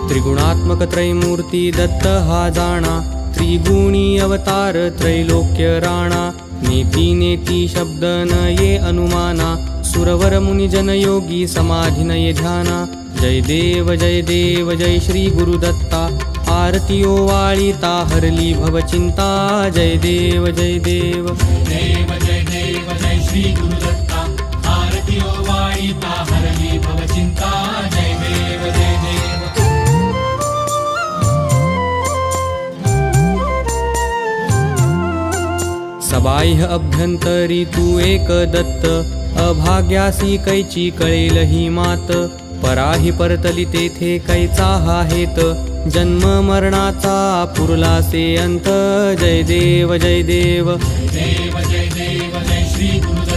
त्रिगुणात्मक त्रैमूर्ती दत्त हा जाणा, त्रिगुणी अवतार त्रैलोक्य राणा। नेती नेती शब्द न ये अनुमाना, सुरवर मुनिजन योगी समाधी न ये ध्याना। जय देव जय श्री गुरुदत्ता, आरती ओवाळीता हरली भवचिंता। जय देव जय देव जय श्री गुरुदत्ता, आरती ओवाळीता हरली भवचिंता। जय देव जय देव। सबाह्य अभ्यंतरी तू एक दत्त, अभाग्यासी कैची कळेल ही मात। पराही परतली तेथे कैचा हा हेत, जन्म मरणाचा पुरलासे अंत। जय देव जय देव जय श्री गुरुदत्ता।